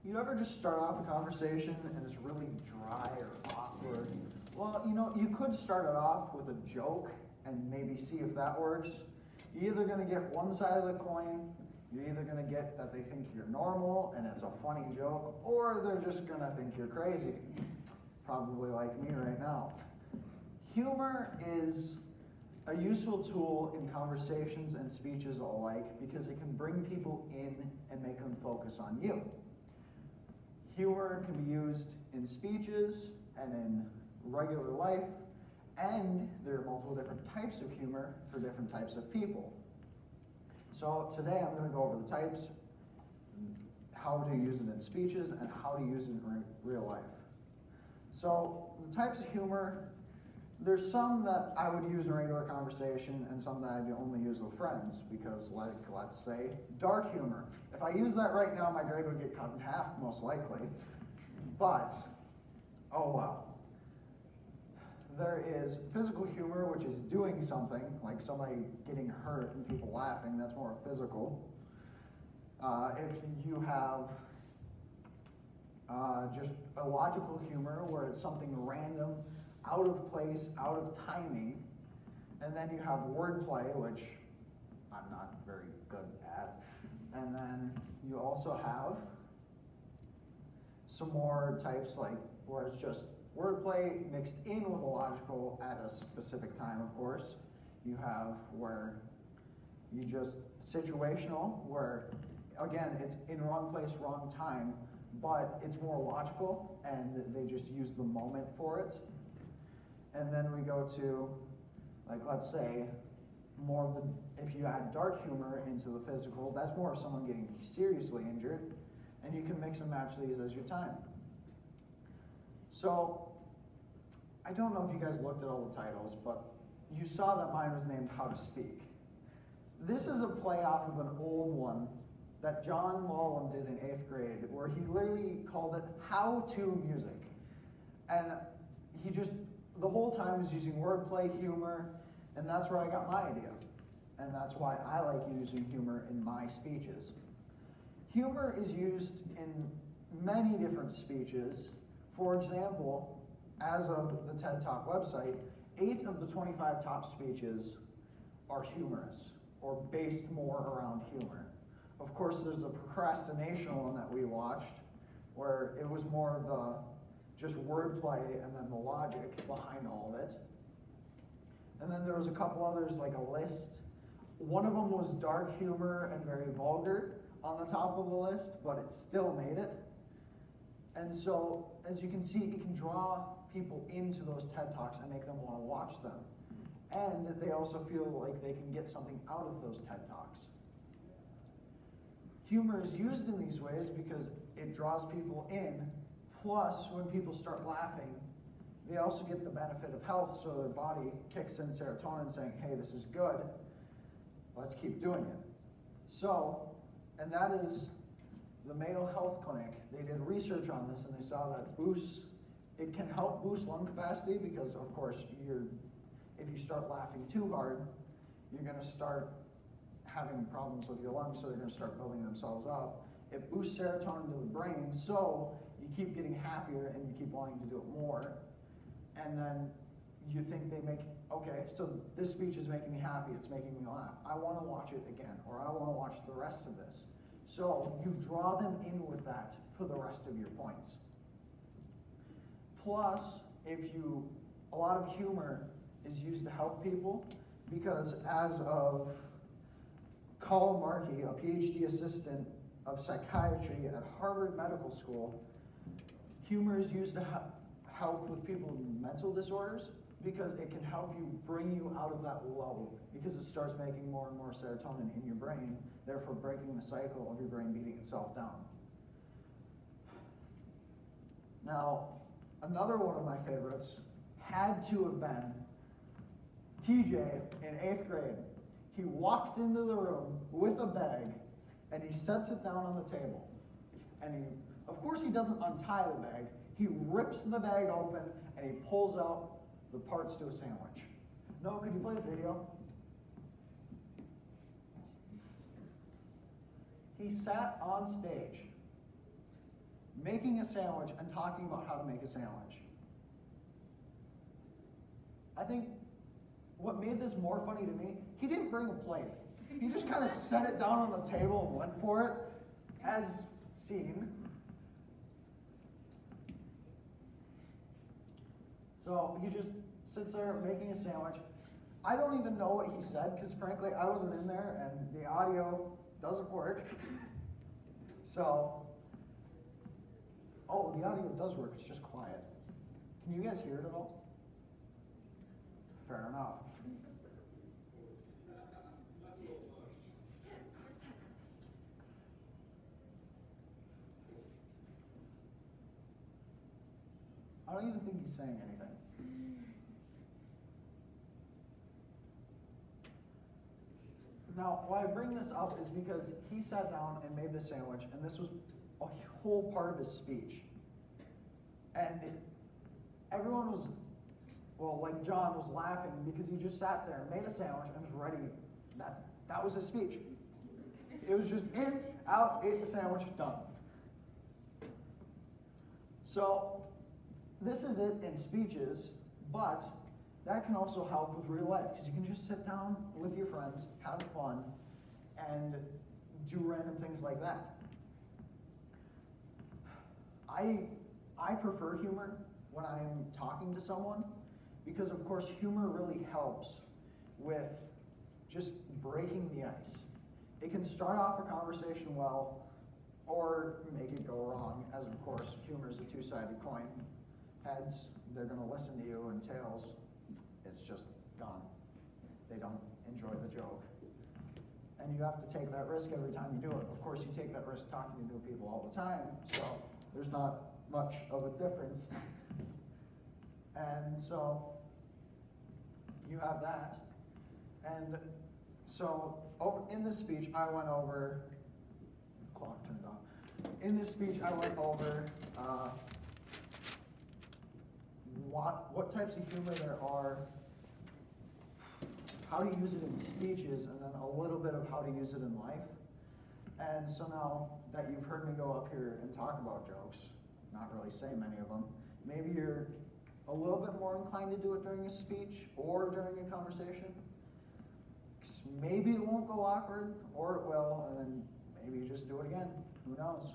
You ever just start off a conversation and it's really dry or awkward? Well, you could start it off with a joke and maybe see if that works. You're either going to get one side of the coin, you're either going to get that they think you're normal and it's a funny joke, or they're just going to think you're crazy. Probably like me right now. Humor is a useful tool in conversations and speeches alike because it can bring people in and make them focus on you. Humor can be used in speeches and in regular life, and there are multiple different types of humor for different types of people. So today I'm going to go over the types, how to use it in speeches, and how to use it in real life. So the types of humor, there's some that I would use in a regular conversation and some that I only use with friends because, like, let's say, dark humor. If I use that right now, my grade would get cut in half, most likely. But, oh well. There is physical humor, which is doing something, like somebody getting hurt and people laughing. That's more physical. If you have just a logical humor, where it's something random, out of place, out of timing. And then you have wordplay, which I'm not very good at. And then you also have some more types, like where it's just wordplay mixed in with a logical at a specific time, of course. You have where you just situational, where again it's in wrong place, wrong time, but it's more logical and they just use the moment for it. And then we go to, like, let's say, more of the, if you add dark humor into the physical, that's more of someone getting seriously injured, and you can mix and match these as your time. So, I don't know if you guys looked at all the titles, but you saw that mine was named How to Speak. This is a play off of an old one that John Lawland did in 8th grade, where he literally called it How to Music. And he just, the whole time was using wordplay, humor, and that's where I got my idea. And that's why I like using humor in my speeches. Humor is used in many different speeches. For example, as of the TED Talk website, 8 of the 25 top speeches are humorous, or based more around humor. Of course, there's the procrastination one that we watched, where it was more of the just wordplay and then the logic behind all of it. And then there was a couple others, like a list. One of them was dark humor and very vulgar on the top of the list, but it still made it. And so, as you can see, it can draw people into those TED Talks and make them want to watch them. And they also feel like they can get something out of those TED Talks. Humor is used in these ways because it draws people in. Plus, when people start laughing, they also get the benefit of health, so their body kicks in serotonin saying, hey, this is good, let's keep doing it. So, and that is the Mayo Health Clinic. They did research on this and they saw that it can help boost lung capacity because, of course, if you start laughing too hard, you're going to start having problems with your lungs, so they're going to start building themselves up. It boosts serotonin to the brain, so you keep getting happier and you keep wanting to do it more. And then you think okay, so this speech is making me happy, it's making me laugh. I want to watch it again, or I want to watch the rest of this. So you draw them in with that for the rest of your points. Plus, a lot of humor is used to help people because as of Colin Markey, a PhD assistant of psychiatry at Harvard Medical School, humor is used to help with people with mental disorders because it can help you bring you out of that low because it starts making more and more serotonin in your brain, therefore breaking the cycle of your brain beating itself down. Now, another one of my favorites had to have been TJ in 8th grade. He walks into the room with a bag and he sets it down on the table. And of course he doesn't untie the bag. He rips the bag open and he pulls out the parts to a sandwich. Noah, could you play the video? He sat on stage making a sandwich and talking about how to make a sandwich. I think what made this more funny to me, he didn't bring a plate. He just kind of set it down on the table and went for it, as seen. So he just sits there making a sandwich. I don't even know what he said, because frankly, I wasn't in there, and the audio doesn't work. So, oh, the audio does work, it's just quiet. Can you guys hear it at all? Fair enough. I don't even think he's saying anything. Now, why I bring this up is because he sat down and made this sandwich, and this was a whole part of his speech. And everyone was, well, like John was laughing because he just sat there and made a sandwich and was ready. That was his speech. It was just in, out, ate the sandwich, done. So, this is it in speeches, but that can also help with real life, because you can just sit down with your friends, have fun, and do random things like that. I prefer humor when I'm talking to someone, because of course humor really helps with just breaking the ice. It can start off a conversation well, or make it go wrong, as of course humor is a two-sided coin. Heads, they're going to listen to you, and tails, it's just gone. They don't enjoy the joke. And you have to take that risk every time you do it. Of course, you take that risk talking to new people all the time, so there's not much of a difference. And so you have that. And so in this speech, I went over, clock turned off. In this speech, I went over what types of humor there are, how to use it in speeches, and then a little bit of how to use it in life. And so now that you've heard me go up here and talk about jokes, not really say many of them, maybe you're a little bit more inclined to do it during a speech or during a conversation. 'Cause maybe it won't go awkward, or it will, and then maybe you just do it again. Who knows?